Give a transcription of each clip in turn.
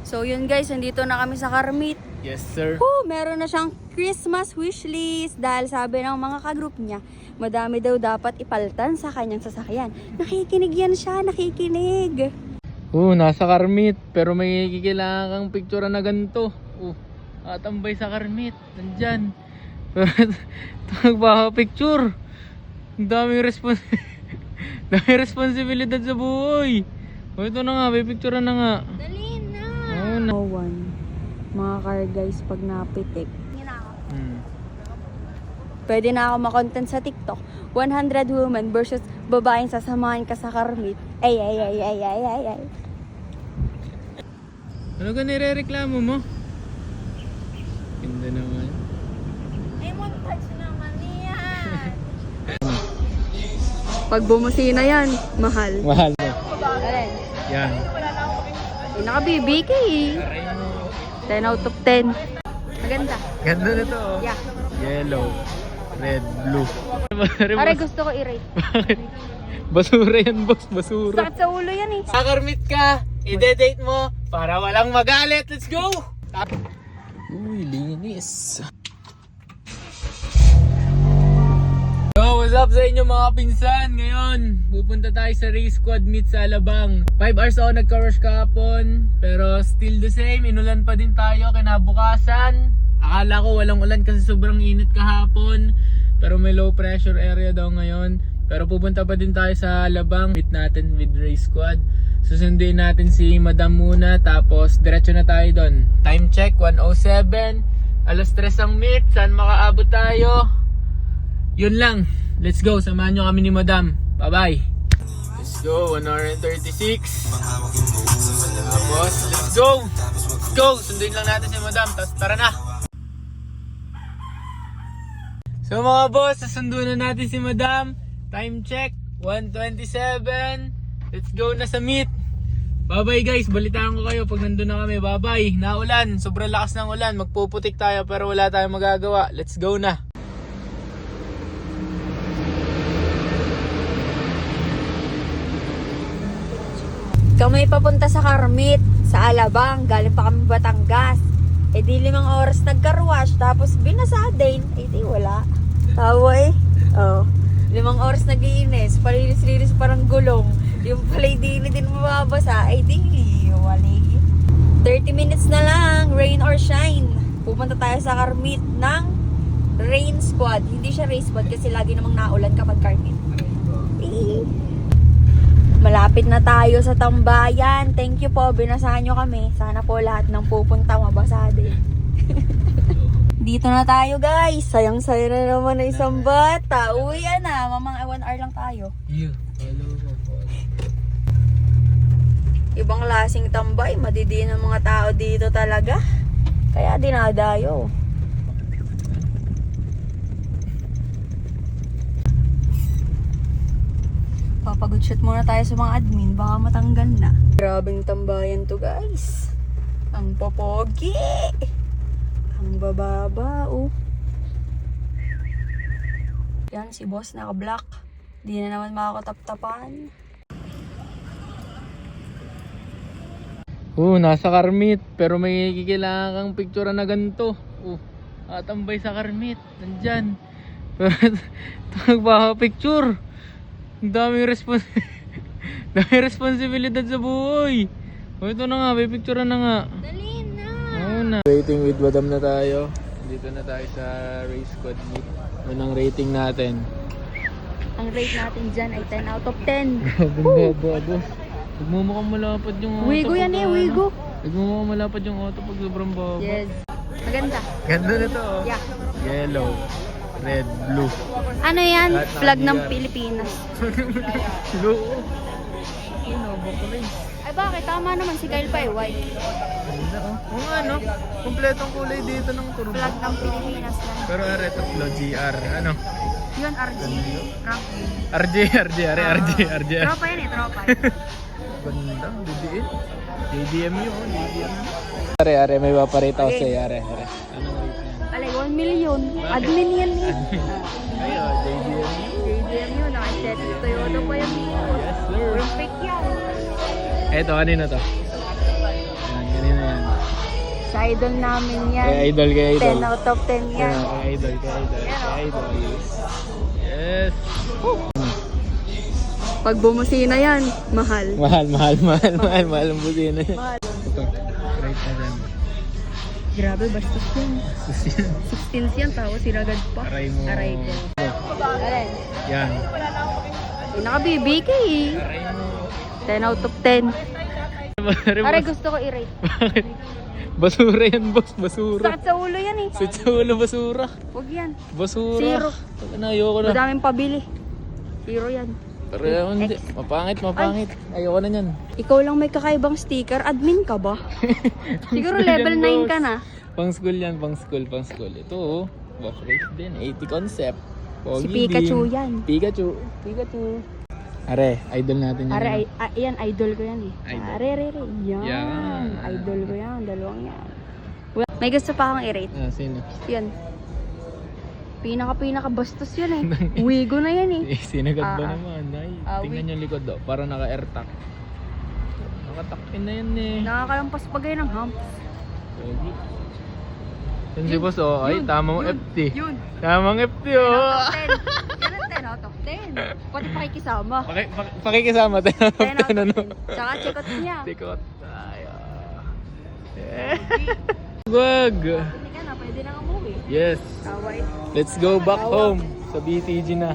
So yun guys, nandito na kami sa Carmit. Yes, sir. Meron na siyang Christmas wishlist dahil sabi ng mga kagroup niya, madami daw dapat ipalitan sa kanyang sasakyan. Nakikinig yan siya, nakikinig. Nasa Carmit, pero may kailangan kang picture na ganito. Atambay sa Carmit, nandyan. Picture. Ang daming responsibilidad sa buhay. Ito na nga, may picture na nga. Dali na. Mga car guys, pag napitik. Pwede na ako makontent sa TikTok. 100 women versus babaeng sasamahan ka sa Carmit. Ay. Ano ka nire-reklamo mo? Ganda naman. Ay, montage naman yan. Pag bumusina yan, mahal. Mahal mo. Alin? Yan. Ay, naka-BBK eh. 10 out of 10. Maganda. Ganda na to. Yeah. Yellow, red, blue. Aray, gusto ko i-rate. Bakit? Basura yan, boss. Basura. Sakit sa ulo yan eh. Sakarmit ka, i-date mo para walang magalit. Let's go! Uy, linis. Yo, what's up sa inyo mga pinsan? Ngayon, pupunta tayo sa race squad meet sa Alabang. 5 hours ako nagka-rush kahapon, pero still the same. Inulan pa din tayo kinabukasan. Akala ko walang ulan kasi sobrang init kahapon, pero may low pressure area daw ngayon. Pero pupunta pa din tayo sa Alabang. Meet natin with race squad. Susunduin natin si Madam muna, tapos diretso na tayo doon. Time check 1:07. Alas 3 ang meet. Saan makaabot tayo? Yun lang. Let's go. Samahan nyo kami ni Madam. Bye bye. Let's go. 1 hour and 36. Tapos let's go. Let's go. Sunduin lang natin si Madam. Tapos tara na. So mga boss, susunduin na natin si Madam. Time check 1:27. Let's go na sa meet. Bye bye guys, balitaan ko kayo pag nandun na kami. Bye bye. Naulan, sobrang lakas ng ulan. Magpuputik tayo pero wala tayong magagawa. Let's go na. Kami papunta sa Carmit, sa Alabang, galing pa kami Batangas. Eh di 5 oras nagka-rush, tapos binasa din. Eh di wala. Tawa eh. 5 oras nag-iinis, palinis-linis parang gulong. Yung palay din mababasa, ay di wali. 30 minutes na lang, rain or shine. Pupunta tayo sa Carmit ng rain squad. Hindi siya race squad kasi lagi namang naulan kapag Carmit. Malapit na tayo sa tambayan. Thank you po, binasahan nyo kami. Sana po lahat ng pupunta mabasa din. Dito na tayo guys. Sayang-saya na naman na isang bata. Uwi na. Mamang 1 hour lang tayo. Yeah, follow ko po. Ibang lasing tambay. Madidiin ang mga tao dito talaga. Kaya dinadayo. Papag-good shot muna tayo sa mga admin. Baka matanggal na. Grabing tambayan to guys. Ang popogi. Ang bababa, Yan, si boss naka-black. Di na naman makakatap-tapan. Nasa Carmit, pero may kailangan kang picture na ganito. Atambay sa Carmit, nandyan. Picture. Ang daming responsibilidad sa buhay. Ito na nga, may picture na nga. Dali Rating with Madam na tayo. Dito na tayo sa race squad meet. Anong rating natin? Ang rate natin dyan ay 10 out of 10. Boss. Nagmumukhang malapad yung auto. Wigo yan eh, wigo. Nagmumukhang malapad yung auto pag sobrang baba. Yes. Maganda. Ganda na to. Yeah. Yellow, red, blue. Ano yan? Lahat Flag ng naka-DR. Pilipinas. Blue. Bakurin. Ay bakit? Tama naman si Kyle pa eh. White. Oo nga no. Kompletong kulay dito ng turbo. Flag ng Pilipinas lang. Pero tatlo GR. Ano? Yun, RG. RJ. Tropa yan eh, tropa. Ganda, DDM. JDMU. Are, may paparita ko sa'yo, are. Anong rate yan? Alay, 1 million. Admin yan eh. Ayo, JDMU. JDMU, nakaset. Toyota pa yan. Yes, sir. Perfect yan. Eto, kanino to? Yan, kanino yan. idol namin yan. Kaya idol, kaya idol. 10 out of 10 yan. Kaya idol, kaya idol, kaya idol. Yes. Pag bumusina yan, mahal. Mahal ang busina niya. Mahal. Ito, right na dyan. Grabe, bastos yan. 16s yan, tapos sinagad pa. Aray mo. Aray ko. Alin? Yan. Ay, naka-BBK eh. Aray mo. 10 out of 10. Aray, Aray, gusto ko i-rate. Bakit? Basura yan, boss. Basura. Sakit sa ulo yan eh. Sa ulo, basura. Huwag yan. Basura. Zero. Ayoko na. Madaming pabili. Zero yan. Pero hindi. Mapangit. Ayoko na yan. Ikaw lang may kakaibang sticker. Admin ka ba? Siguro level 9 ka na. Pang school yan, pang school. Ito oh. Buff race din. 80 concept. Pogi Si Pikachu din. yan. Pikachu. Are, idol natin yan. Are, yan, idol ko yan eh. Idol. Are. Yan. Yan. Idol ko yan. Dalawang yan. May gusto pa akong i-rate. Sino? Yan. Pinaka bastos yan eh. Wigo na yan eh. Sinagat ba Ah, ah. naman? Ay, Ah, tingnan yung likod do. Para naka-airtack. Nakatakpin na yan eh. Nakakalampas pa kayo ng hump. Pogi. Yan si boss oh. Ay, tamang FT. Yun. Tamang FT 10 oh. out of 10. Yan ang 10 out of 10. Pati pakikisama. Pakikisama tayo. 10 out of 10. Tsaka chikot niya. Tikot tayo. Wag. Hindi ka na, pwede na umuwi. Yes. Kaway. Let's go back home sa BTG na.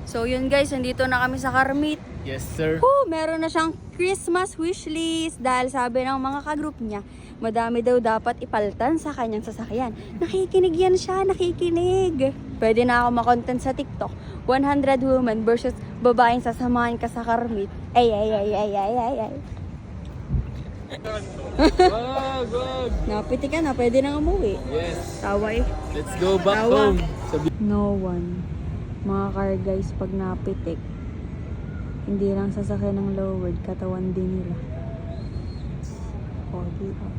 So yun guys, nandito na kami sa Karmit. Yes, sir. Meron na siyang Christmas wishlist dahil sabi ng mga ka-group niya, madami daw dapat ipaltan sa kanyang sasakyan. Nakikinig yan siya, nakikinig. Pwede na ako makontent sa TikTok. 100 women versus babaeng sasamahan ka sa Karmit. Ay. Wag. Napiti ka na, pwede na umuwi. Yes. Taway. Let's go back Tawa. home. No one. Mga car guys, pag napitik, hindi lang sasakyan ng lowered, katawan din nila. Pogi up.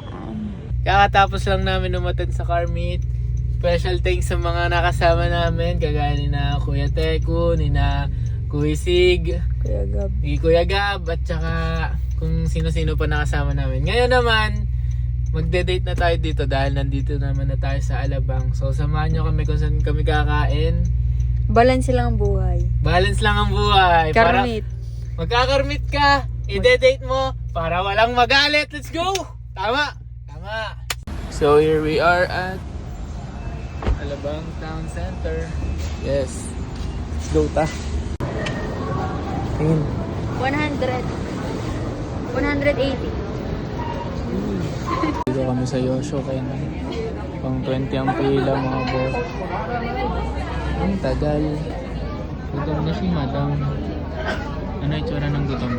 Yan. Kakatapos lang namin umattend sa car meet. Special thanks sa mga nakasama namin. Kagaya ni na Kuya Teku, ni na Kuya Sig, Kuya Gab. ni Kuya Gab, at saka kung sino-sino pa nakasama namin. Ngayon naman, magde-date na tayo dito dahil nandito naman na tayo sa Alabang. So samahan nyo kami kung saan kami kakain. Balance lang ang buhay. Balance lang ang buhay. Karmit. Para magkakarmit ka, ide-date mo para walang magalit. Let's go! Tama! So here we are at Alabang Town Center. Yes. Let's go ta. Tingin. 100. 180. Dito kami sa Yosho kaya pang 20 ang pila mga boss. Ang tagal. Gutom na si madam. Ano itsura ng gutom?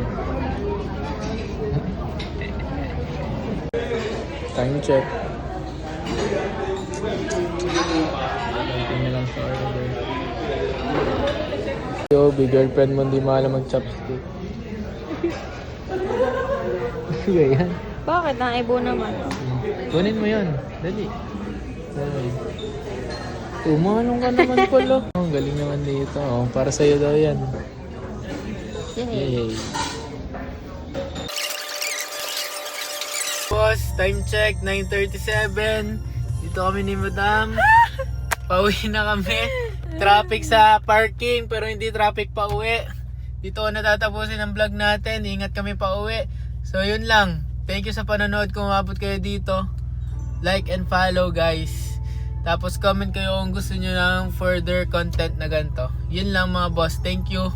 Time check. Tingnan lang sa order. Yo, big girlfriend mo hindi maalam mag-chopstick. Ganyan. Bakit? Naibo naman. Kunin mo yun. Dali. Tumanong ka naman pala. Ang galing naman dito. Oh, para sa'yo daw yan. Yay. Boss, time check. 9:37. Dito kami ni Madam. Pauwi na kami. Traffic sa parking pero hindi traffic pa uwi. Dito ko natatapusin ang vlog natin. Ingat kami pa uwi. So yun lang. Thank you sa panonood kung umabot kayo dito. Like and follow guys. Tapos comment kayo kung gusto nyo ng further content na ganito. Yun lang mga boss. Thank you.